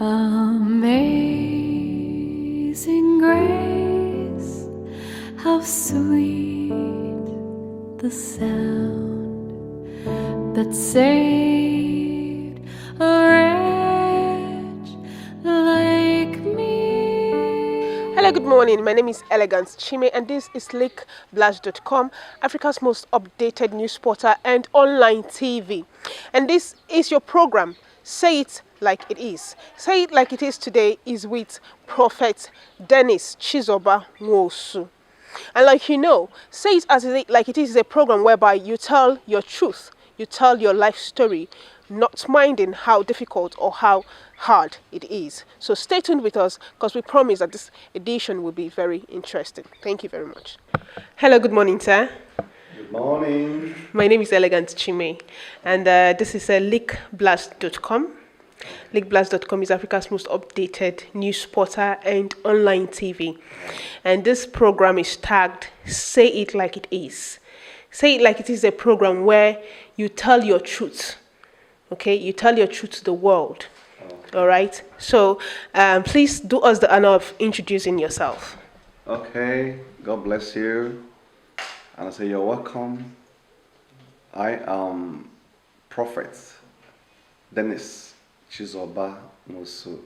Amazing grace, how sweet the sound that saved a wretch like me. Hello, good morning. My name is Elegance Chime, and this is Leakblast.com, Africa's most updated news portal and online TV. And this is your program, Say It Like It Is. Say It Like It Is today is with Prophet Dennis Chizoba Nwosu. And like you know, Say It As It Like It Is a program whereby you tell your truth, you tell your life story, not minding how difficult or how hard it is. So stay tuned with us because we promise that this edition will be very interesting. Thank you very much. Hello, good morning, sir. Good morning. My name is Elegant Chime, and this is Leakblast.com. Leakblast.com is Africa's most updated news portal and online TV. And this program is tagged Say It Like It Is. Say It Like It Is a program where you tell your truth. Okay, you tell your truth to the world. Okay. All right. So please do us the honor of introducing yourself. Okay. God bless you. And I say you're welcome. I am Prophet Dennis Chizoba Nwosu,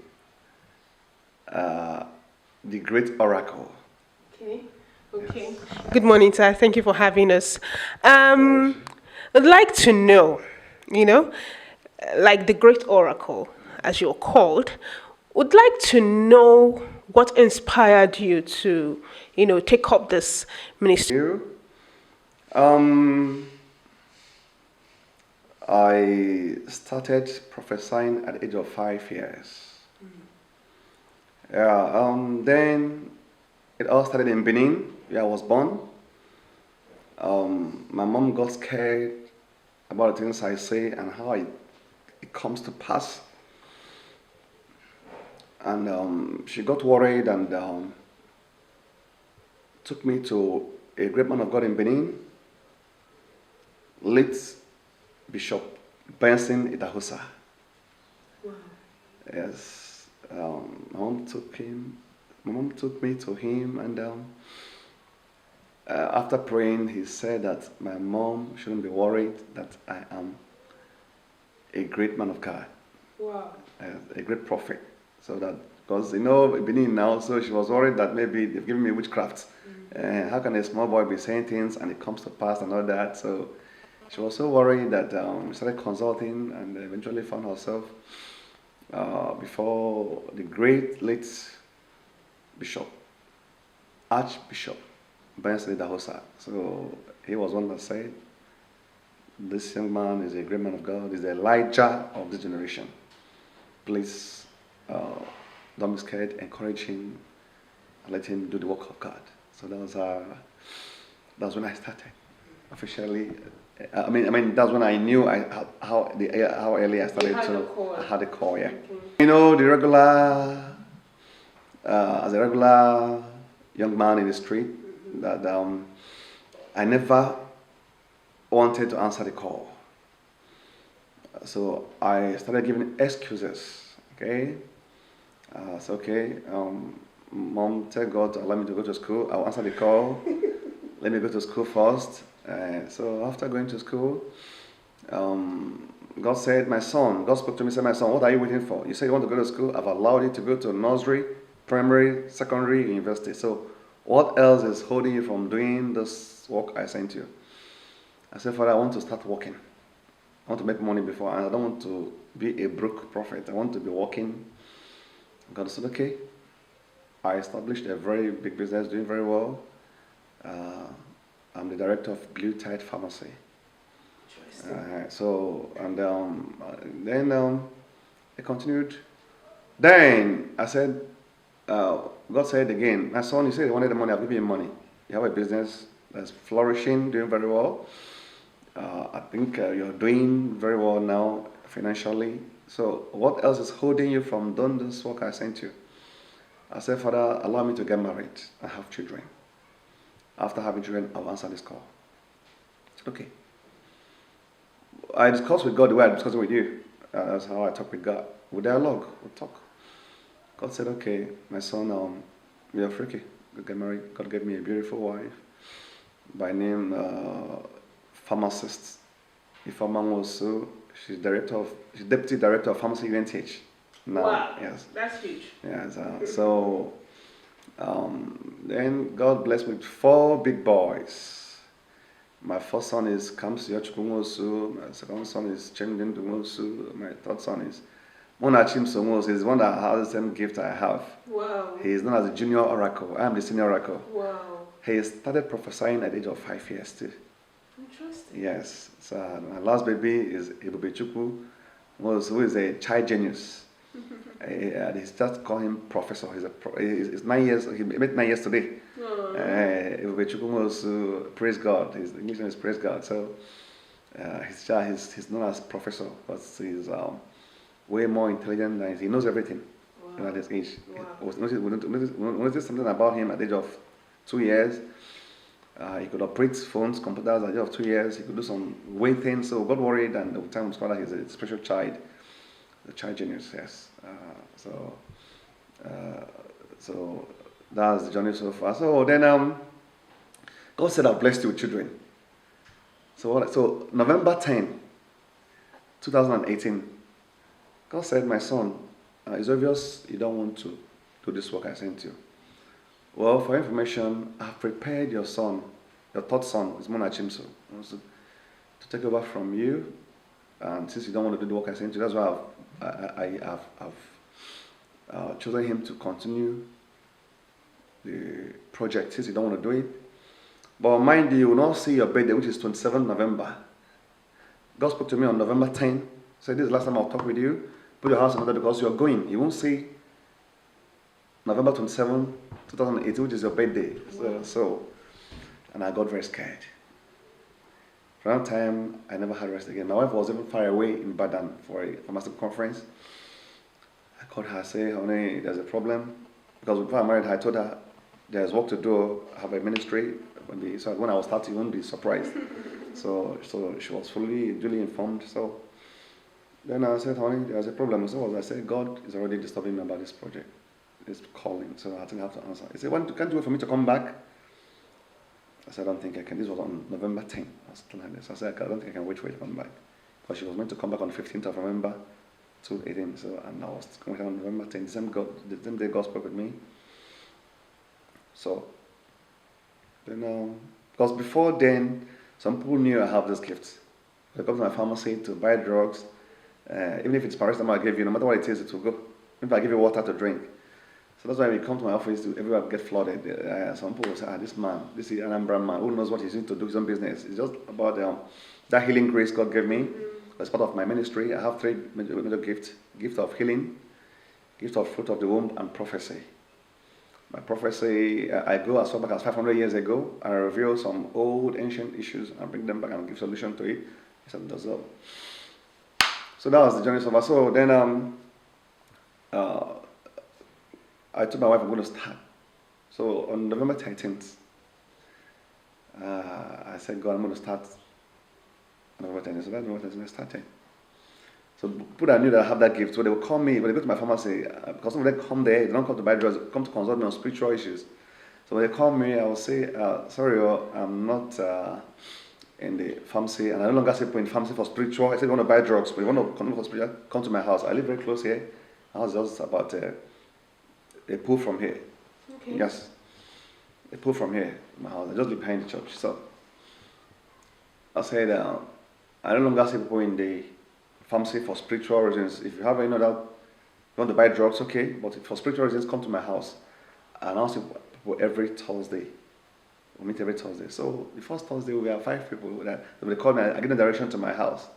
the great oracle. Okay. Okay. Yes. Good morning, sir. Thank you for having us. I'd like to know, like the great oracle, as you're called, would like to know what inspired you to, take up this ministry. I started prophesying at the age of 5 years. Then it all started in Benin, where I was born. My mom got scared about the things I say and how it comes to pass. And she got worried and took me to a great man of God in Benin, late Bishop Benson Idahosa. Wow. Yes, my mom took me to him, and after praying, he said that my mom shouldn't be worried that I am a great man of God. Wow. A great prophet. So that, because Benin now, so she was worried that maybe they've given me witchcraft. Mm-hmm. How can a small boy be saying things and it comes to pass and all that? So she was so worried that we started consulting and eventually found herself before the great late Bishop, Archbishop Benson Idahosa. So he was one that said, this young man is a great man of God, he's the Elijah of this generation. Please don't be scared, encourage him, and let him do the work of God. So that was when I started officially. I mean that's when I knew how early I started to. I had a call, yeah. Okay. The regular, as a regular young man in the street, that I never wanted to answer the call. So I started giving excuses. Okay, so okay, Mom, tell God to allow me to go to school. I'll answer the call. Let me go to school first. So after going to school, God said, my son, God spoke to me and said, my son, what are you waiting for? You said you want to go to school. I've allowed you to go to nursery, primary, secondary, university. So what else is holding you from doing this work I sent you? I said, Father, I want to start working. I want to make money before, and I don't want to be a broke prophet. I want to be working. God said, okay. I established a very big business, doing very well. I'm the director of Blue Tide Pharmacy. Then I continued. Then I said, God said again, my son, you said you wanted the money, I'll give you money. You have a business that's flourishing, doing very well. I think you're doing very well now financially. So what else is holding you from doing this work I sent you? I said, Father, allow me to get married and have children. After having children, I'll answer this call. Okay. I discussed with God the way I discussed with you. That's how I talk with God. We dialogue, we talk. God said, okay, my son, we are freaky. God get married. God gave me a beautiful wife by name pharmacist Chizoba Nwosu. She's deputy director of pharmacy UNTH. Now, Wow, yes, that's huge. yes. So then God blessed me with 4 big boys. My first son is Kamsi Nwosu. My second son is Chemden Nwosu. My third son is Monachim Nwosu. He's one that has the same gift I have. Wow. He is known as the junior oracle. I am the senior oracle. Wow. He started prophesying at the age of 5 years too. Interesting. Yes. So my last baby is Ebubechukwu, who is a child genius. And he's just call him professor. He's 9 years. He made 9 years today. Ebubechukwu was praise God. His English name is praise God. So he's known as professor, but he's way more intelligent than he knows everything. Wow. At his age. Wow. We noticed something about him at the age of 2 years. He could operate phones, computers at the age of 2 years. He could do some way things. So God worried, and the time was called he's a special child, the child genius. Yes. So that's the journey so far. So then God said, "I've blessed you with children." So November 10, 2018, God said, "My son, it's obvious you don't want to do this work I sent you. Well, for information, I've prepared your son, your third son, is Monachimso, to take over from you. And since you don't want to do the work I sent you, that's why I've chosen him to continue the project since you don't want to do it. But mind you will not see your birthday, which is 27 November. God spoke to me on November 10, said, this is the last time I'll talk with you. Put your house in order because you're going. You won't see November 27, 2018, which is your birthday." And I got very scared. From that time, I never had rest again. My wife was even far away in Badan for a pharmaceutical conference. I called her, say, "Honey, there's a problem." Because before I married her, I told her, "There's work to do. I have a ministry." So when I was 30, you won't be surprised. So she was duly informed. So then I said, "Honey, there's a problem." So I said, "God is already disturbing me about this project. It's calling, so I think I have to answer." He said, "Can't you wait for me to come back?" I said, "I don't think I can." This was on November 10. I was telling her this. I said, "I don't think I can wait for you to come back." Because she was meant to come back on the 15th of November 2018. And I was coming on November 10. The same day God spoke with me. So then, because before then, some people knew I have this gift. They come to my pharmacy to buy drugs. Even if it's paracetamol I give you, no matter what it is, it will go. Even if I give you water to drink. So that's why when you come to my office, everyone get flooded. Some people will say, this man, this is an Ambran man, who knows what he's doing to do his own business. It's just about that healing grace God gave me. As part of my ministry, I have 3 major gifts: gift of healing, gift of fruit of the womb, and prophecy. My prophecy, I go as far back as 500 years ago. I reveal some old, ancient issues and bring them back and give solution to it. So that was the journey so far. So then I told my wife I'm going to start. So on November 13th, I said, "God, I'm going to start on November 13th." So that's November 13th, I started. So people that knew that I have that gift, so they would call me when they go to my pharmacy, because some of them come there, they don't come to buy drugs, they come to consult me on spiritual issues. So when they call me, I will say, "Sorry, I'm not in the pharmacy, and I no longer say in pharmacy for spiritual. I said, you want to buy drugs, but you want to come for spiritual, come to my house. I live very close here. My house is just about a pull from here." Okay. Yes, a pull from here, my house. I just live behind the church. So I said, I no longer see people in the pharmacy for spiritual reasons. If you have any other, you want to buy drugs, okay, but for spiritual reasons, come to my house. And I see people every Thursday. We meet every Thursday. So the first Thursday, we have 5 people. They called me, I gave them direction to my house.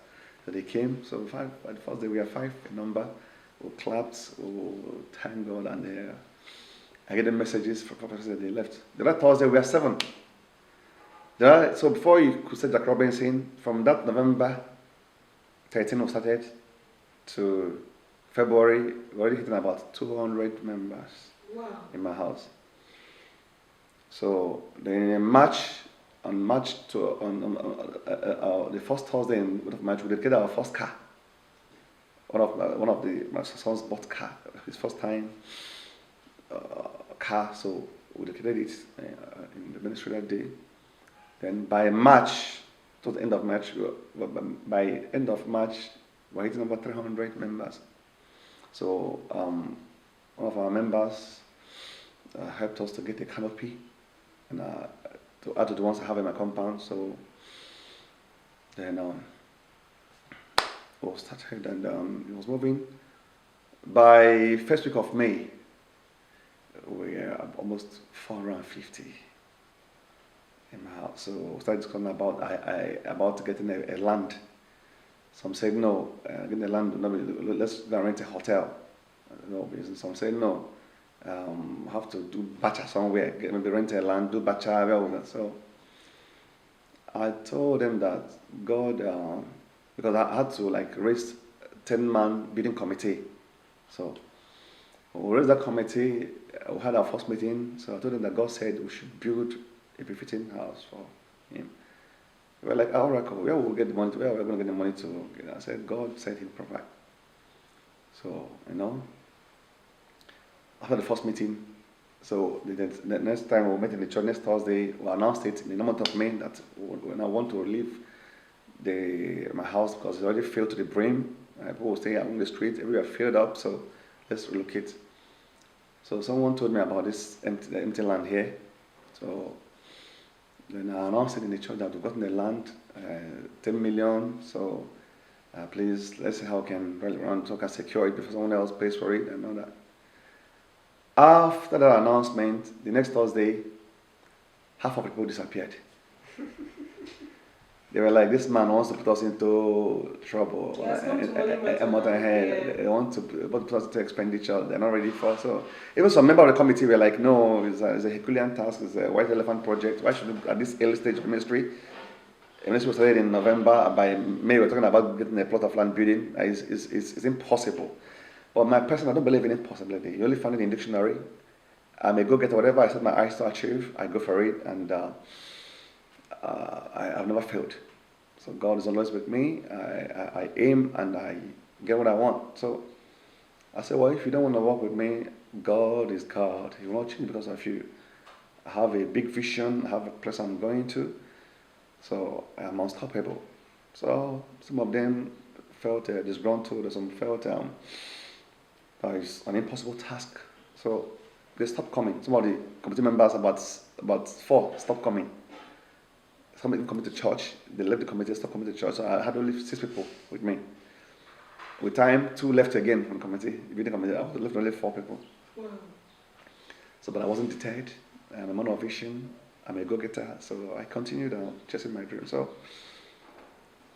So they came. So the first day, we have 5, a number. We clapped, we thanked God, and I get the messages for prophecy that they left. The last Thursday, we have 7. So before you could say Jack Robinson, from that November 13 we started to February, we're already hitting about 200 members. Wow. In my house. So then in March, the first Thursday in March, we did get our first car. One of my son's bought car, his first time. car, so we dedicated it in the ministry that day. Then by March, to the end of March, by end of March, we're hitting over 300 members. So one of our members helped us to get a canopy and to add to the ones I have in my compound. So then we started, and it was moving. By first week of May, we are almost 450 in my house. So we started discussing about getting a land. Some said no, getting a land, no, let's go rent a hotel. No, some said no, have to do bacha somewhere, maybe rent a land, do bacha. So I told them that God, because I had to raise 10-man bidding committee. So we raised that committee, we had our first meeting. So I told them that God said we should build a befitting house for him. We were like, all right, where will we get the money to? Where are we going to get the money to? I said, God said he'll provide. So, after the first meeting, so the next time we met in the church, next Thursday, we announced it in the month of May that when I want to leave my house because it's already filled to the brim. People were staying along the street, everywhere filled up, so let's relocate. So someone told me about this empty land here. So then I announced it in the church that we've gotten the land, 10 million, so please, let's see how we can rally around so I can secure it before someone else pays for it and all that. After that announcement, the next Thursday, half of the people disappeared. They were like, this man wants to put us into trouble. They want to put us into expenditure they're not ready for. So even some members of the committee were like, no, it's a Herculean task, it's a white elephant project. Why should we, at this early stage of ministry? The ministry was started in November. By May, we're talking about getting a plot of land building. It's impossible. But my person, I don't believe in impossibility. You only find it in the dictionary. I may go get whatever I set my eyes to achieve. I go for it, and I've never failed. So God is always with me. I aim and I get what I want. So I said, well, if you don't want to work with me, God is God. He will not change because of you. I have a big vision. I have a place I'm going to. So I'm unstoppable. So some of them felt disgruntled. Some felt that it's an impossible task. So they stopped coming. Some of the committee members, about 4, stopped coming. Some didn't come to church. They left the committee, stopped coming to church. So I had only 6 people with me. With time, 2 left again from the committee. Within the committee, I was left only 4 people. Wow. So, but I wasn't deterred. I'm a man of vision. I'm a go-getter. So I continued chasing my dream. So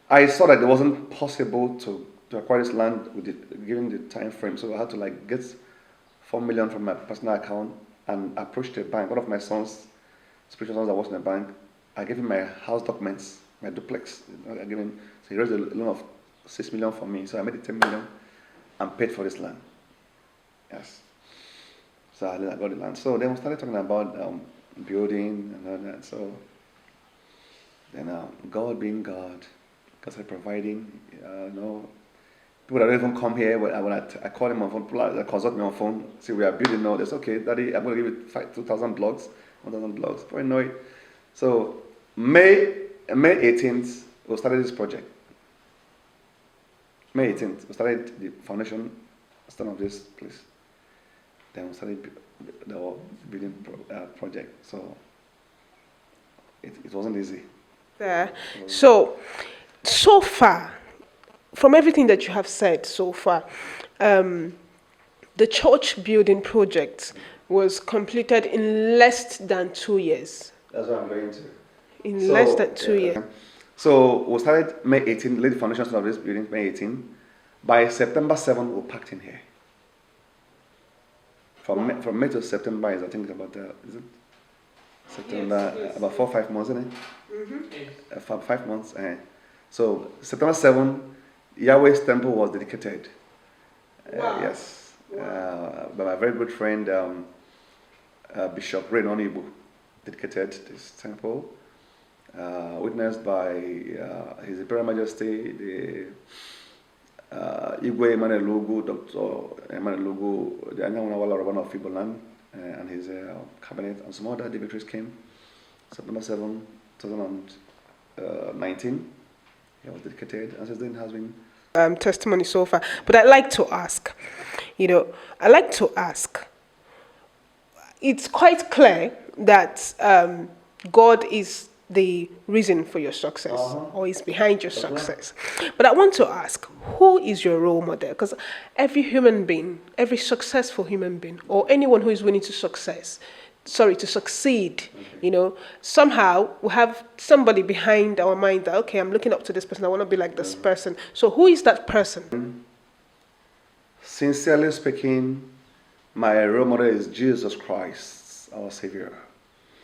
I saw that it wasn't possible to acquire this land given the time frame. So I had to get 4 million from my personal account and approach the bank. One of my sons, spiritual sons that works in the bank, I gave him my house documents, my duplex. I gave him, so he raised a loan of 6 million for me. So I made it 10 million and paid for this land. Yes. So I got the land. So then we started talking about building and all that. So then God being God, God started providing. People that don't even come here, when I call them on phone, people that consult me on phone, see we are building now. That's okay, Daddy, I'm going to give it 2,000 blocks, 1,000 blocks. Before you know it. So May 18th, we started this project. May 18th, we started the foundation stone of this place. Then we started the building project. So it wasn't easy. There. So far, from everything that you have said so far, the church building project was completed in less than 2 years. That's what I'm going to. In less than 2 years. So we started May 18, laid the foundations of this building, May 18. By September 7, we packed in here. From May to September is, I think, about, is it? September, yes. About 4 or 5 months, isn't it? Mm-hmm. 5 months. So September 7, Yahweh's temple was dedicated. Wow. Yes. Wow. By my very good friend, Bishop Benson dedicated this temple, witnessed by His Imperial Majesty, the Igwe Emmanuel Lugu, Dr. Emmanuel Lugu, the Anyanwala Rabban of Iboland, and his cabinet, and some other dignitaries came. September 7, 2019, he was dedicated, and since then has been testimony so far. But I'd like to ask, it's quite clear that God is the reason for your success, or is behind your success. But I want to ask, who is your role model? Because every human being, every successful human being, or anyone who is willing to succeed, somehow we have somebody behind our mind that, okay, I'm looking up to this person, I want to be like this person. So who is that person? Sincerely speaking, my role model is Jesus Christ, our Savior.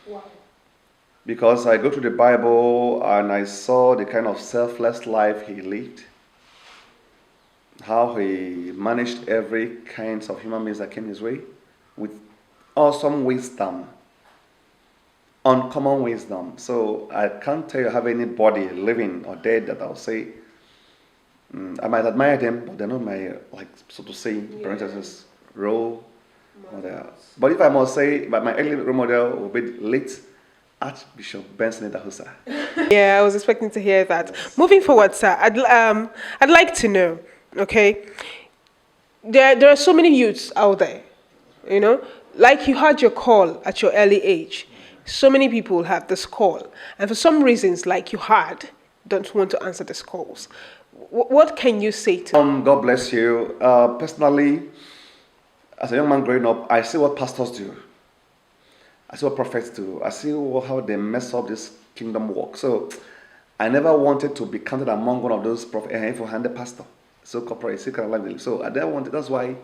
Wow. Because I go to the Bible and I saw the kind of selfless life he lived, how he managed every kind of human beings that came his way with awesome wisdom, uncommon wisdom. So I can't tell you have anybody living or dead that I'll say, I might admire them, but they're not my, like, so to say, parenthesis, role model. But if I must say, but my early role model will be late Bishop Benson Idahosa. Yeah, I was expecting to hear that. Yes. Moving forward, sir, I'd like to know, okay, there are so many youths out there, like you had your call at your early age. So many people have this call, and for some reasons, like you had, don't want to answer these calls. What can you say to them? God bless you. Personally, as a young man growing up, I see what pastors do. I see what prophets do. I see how they mess up this kingdom work. So I never wanted to be counted among one of those prophets. If you hand the pastor, so corporate, so kind of like. So I never wanted. That's why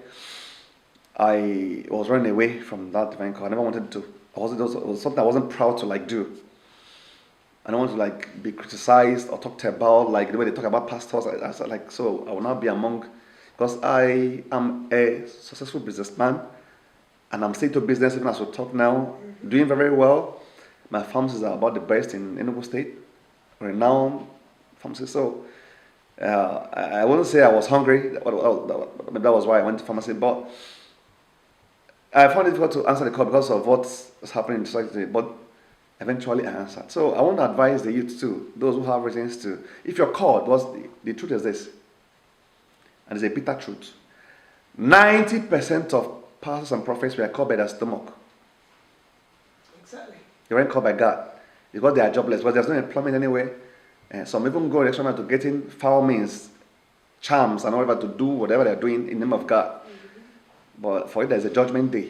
I was running away from that divine call. I never wanted to. It was something I wasn't proud to do. I don't want to be criticized or talked about the way they talk about pastors. So I will not be among, because I am a successful businessman. And I'm still to business even as we talk now, doing very well. My pharmacies are about the best in Enugu State, renowned pharmacies. So I wouldn't say I was hungry. That was why I went to pharmacy. But I found it difficult to answer the call because of what's happening in society. But eventually I answered. So I want to advise the youth too, those who have reasons to. If you're called, the truth is this, and it's a bitter truth. 90% of pastors and prophets were called by their stomach. Exactly. They weren't called by God because they are jobless, but there's no employment anyway. Some even go the extra mile to getting foul means, charms, and whatever to do whatever they're doing in the name of God. But for it, there's a judgment day.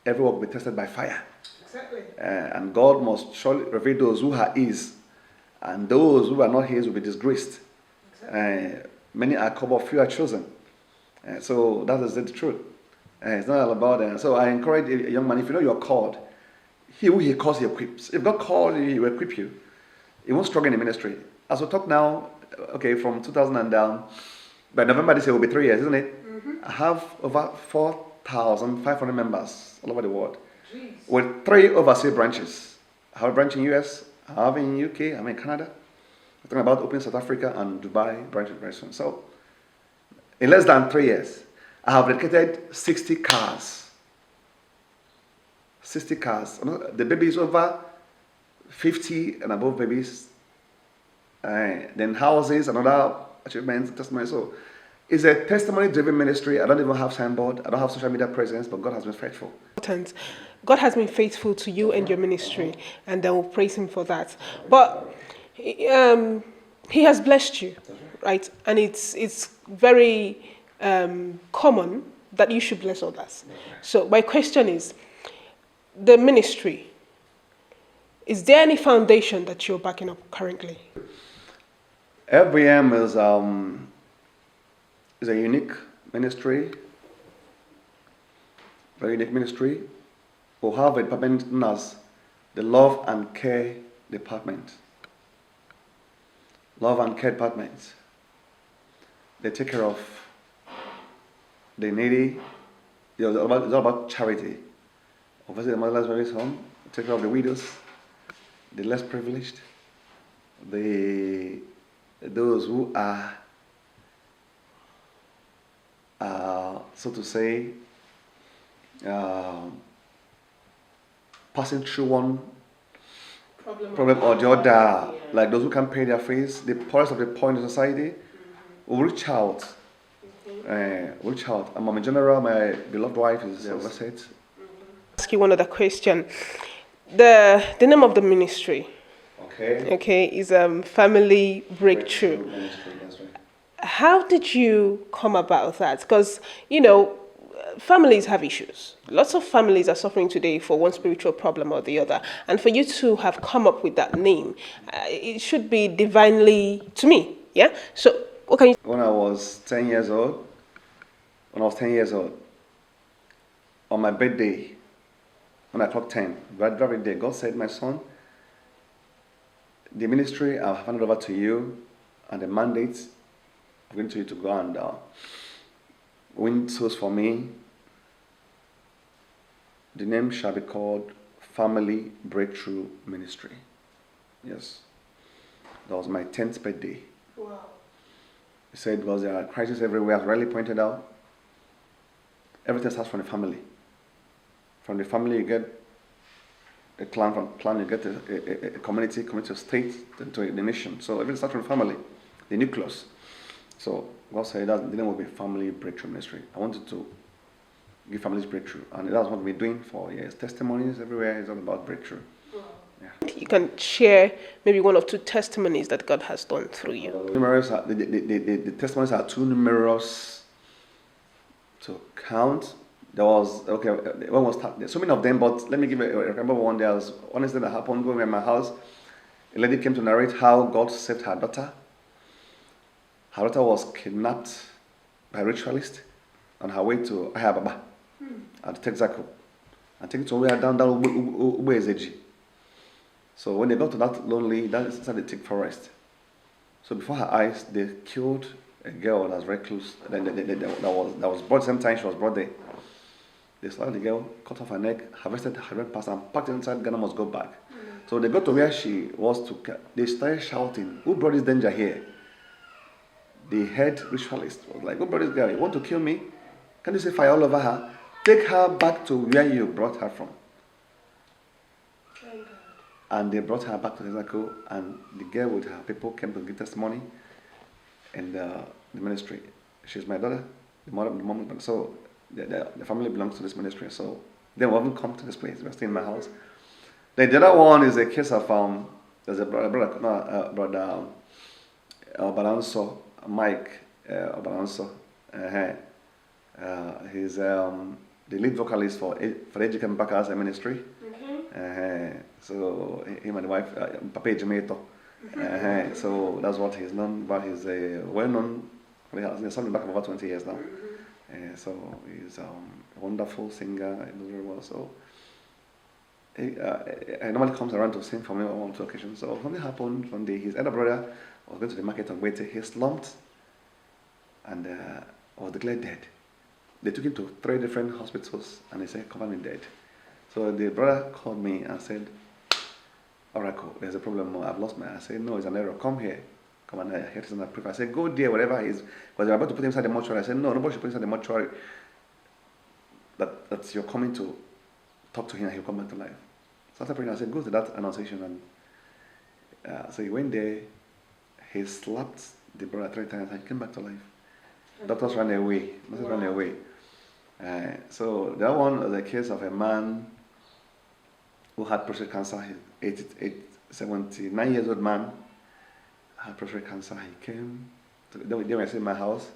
Every work will be tested by fire. Exactly. And God must surely reveal those who are His, and those who are not His will be disgraced. Exactly. Many are called, few are chosen. So that is the truth. It's not all about that. So I encourage a young man, if you know you're called, he who he calls, he equips. If God called you, he will equip you. He won't struggle in the ministry. As we talk now, okay, from 2000 and down, by November this year will be 3 years, isn't it? I have over 4,500 members all over the world. Jeez. With 3 overseas branches. I have a branch in US, I have in UK, I'm in Canada. I'm talking about opening South Africa and Dubai branches very soon. So, in less than 3 years, I have dedicated 60 cars. 60 cars. The baby is over 50 and above babies. Then houses and other achievements, testimony. So it's a testimony-driven ministry. I don't even have signboard. I don't have social media presence, but God has been faithful. God has been faithful to you and your ministry, and I will praise Him for that. But He has blessed you, right? And it's very common that you should bless others. So my question is, the ministry, is there any foundation that you're backing up currently? FBM is a unique ministry, very unique ministry. We'll have a department known as the Love and Care Department. Love and Care Department. They take care of the needy. It's all about charity. Obviously, the motherless babies home. Take care of the widows, the less privileged, those who are, so to say, passing through one Problem or the other, like those who can't pay their fees, the poorest of the poor in the society, will reach out. Reach out. And Mama General, my beloved wife, is overseas. Ask you one other question. The name of the ministry, Okay. is Family Breakthrough. Ministry, that's right. How did you come about that? Because, families have issues. Lots of families are suffering today for one spiritual problem or the other. And for you to have come up with that name, it should be divinely, to me, yeah? So, what can you... When I was 10 years old, on my birthday, when I clocked 10, that very day, God said, my son, the ministry I'll hand it over to you, and the mandates I'm going to you to go and win souls for me. The name shall be called Family Breakthrough Ministry. Yes. That was my 10th birthday. Wow. He said because there are crises everywhere, as rightly pointed out. Everything starts from the family. From the family you get a clan, from clan you get a community to state, to the nation. So everything starts from the family, the nucleus. So God said that the name will be Family Breakthrough Ministry. I wanted to give families breakthrough, and that's what we're doing for years. Testimonies everywhere is all about breakthrough. Wow. Yeah. You can share maybe one or two testimonies that God has done through you. The testimonies are too numerous to count. There was, when was there's so many of them, but let me give I remember one. There was one incident that happened going in my house. A lady came to narrate how God saved her daughter. Her daughter was kidnapped by a ritualist on her way to Ayababa at Texaco. And taken to where down Ubezeji. So when they got to that lonely, that's inside the thick forest. So before her eyes, they killed a girl that was very close. That was brought the same time she was brought there. They slapped the girl, cut off her neck, harvested her red past, and packed it inside. Ghana must go back. So they got to where she was to. They started shouting, "Who brought this danger here?" The head ritualist was like, "Who brought this girl? You want to kill me? Can you say fire all over her? Take her back to where you brought her from." And they brought her back to Texaco, and the girl with her people came to give testimony in the ministry. She's my daughter, the mom. So the family belongs to this ministry. So they haven't come to this place. We're still in my house. Then the other one is a case of there's a brother Balanso, Mike Balanso. He's the lead vocalist for Ejike Mbaka's ministry. So him and the wife, Papa Jimeto. So that's what he's known about. He's well-known. He's something back about 20 years now. So he's a wonderful singer. He knows very well. So he normally comes around to sing for me on one or two occasions. So something happened one day. His elder brother was going to the market on Wete. He slumped and was declared dead. They took him to 3 different hospitals and they said, "Cover me dead." So the brother called me and said, "Oracle, there's a problem. I've lost my." I said, "No, it's an error. Come here. Come on, here is another proof." I said, "Go there, whatever it is." Because they were about to put him inside the mortuary. I said, "No, nobody should put him inside the mortuary. That's you're coming to talk to him and he'll come back to life." So after praying, I said, "Go to that annunciation." And so he went there. He slapped the brother 3 times and he came back to life. Doctors ran away. So the other one was a case of a man who had prostate cancer. He's 79 years old man, had prostate cancer. He came, then we in my house,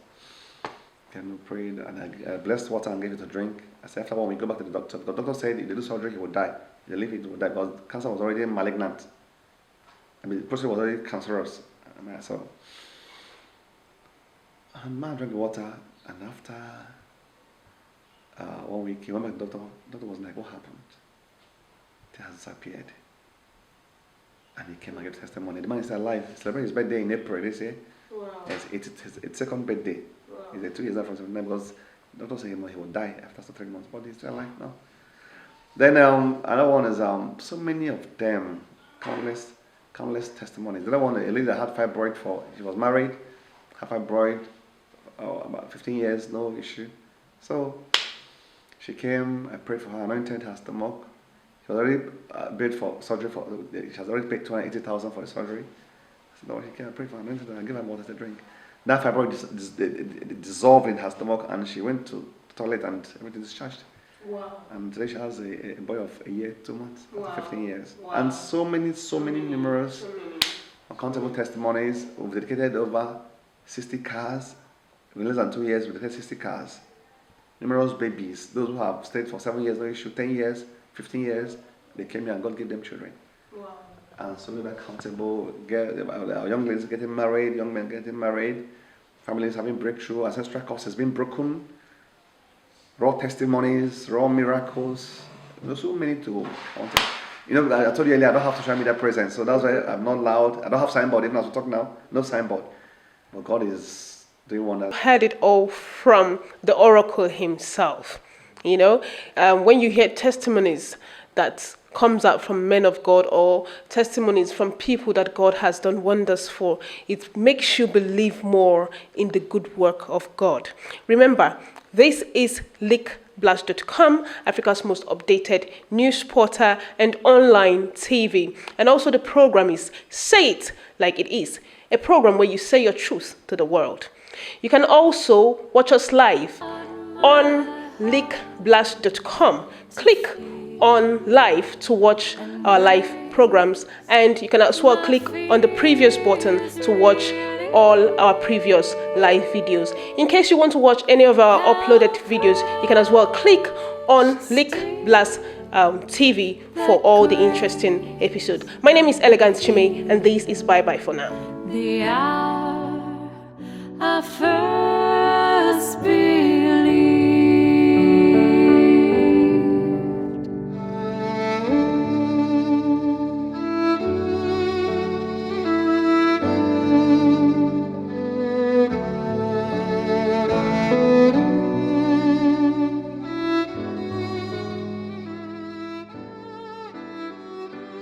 and we prayed, and I blessed water and gave it to drink. I said, after 1 week, go back to the doctor. The doctor said if they do surgery, he would die. If they leave it, he would die, because cancer was already malignant. I mean, the prostate was already cancerous. And man drank the water, and after 1 week, he went back to the doctor. The doctor was like, "What happened?" It has disappeared. And he came and gave testimony. The man is alive. He celebrated his birthday in April this year. Wow. It's his second birthday. Wow. He's 2 years out from 79 because the doctor said he would die after 3 months, but he's still alive now. Then another one is so many of them, countless testimonies. The other one, a lady that had fibroid she was married, had fibroid, about 15 years, no issue. So she came, I prayed for her, anointed her stomach. She has already paid for surgery she has already paid 280,000 for the surgery. I said, no, she can't pray for her. I give her water to drink. That fibroid dissolved in her stomach, and she went to the toilet and everything discharged. Wow. And today she has a boy of a year, 2 months, after 15 years. Wow. And so many numerous uncountable testimonies. We've dedicated over 60 cars. In less than 2 years, we've dedicated 60 cars. Numerous babies, those who have stayed for 7 years, no issue, 10 years, 15 years, they came here and God gave them children. Wow. And so we're accountable. Our young ladies getting married, young men getting married, families having breakthrough, ancestral curses being broken, raw testimonies, raw miracles. There's so many to count. You know, I told you earlier, I don't have social media presence, so that's why I'm not loud. I don't have signboard, even as we talk now, no signboard. But God is doing wonders. Heard it all from the oracle himself. You know, when you hear testimonies that comes out from men of God, or testimonies from people that God has done wonders for, it makes you believe more in the good work of God. Remember, this is Leakblast.com, Africa's most updated news portal and online TV. And also the program is Say It Like It Is, a program where you say your truth to the world. You can also watch us live on Leakblast.com. Click on live to watch our live programs, and you can as well click on the previous button to watch all our previous live videos. In case you want to watch any of our uploaded videos, you can as well click on Leakblast TV for all the interesting episodes. My name is Elegant Chime, and this is bye bye for now. The hour I first began.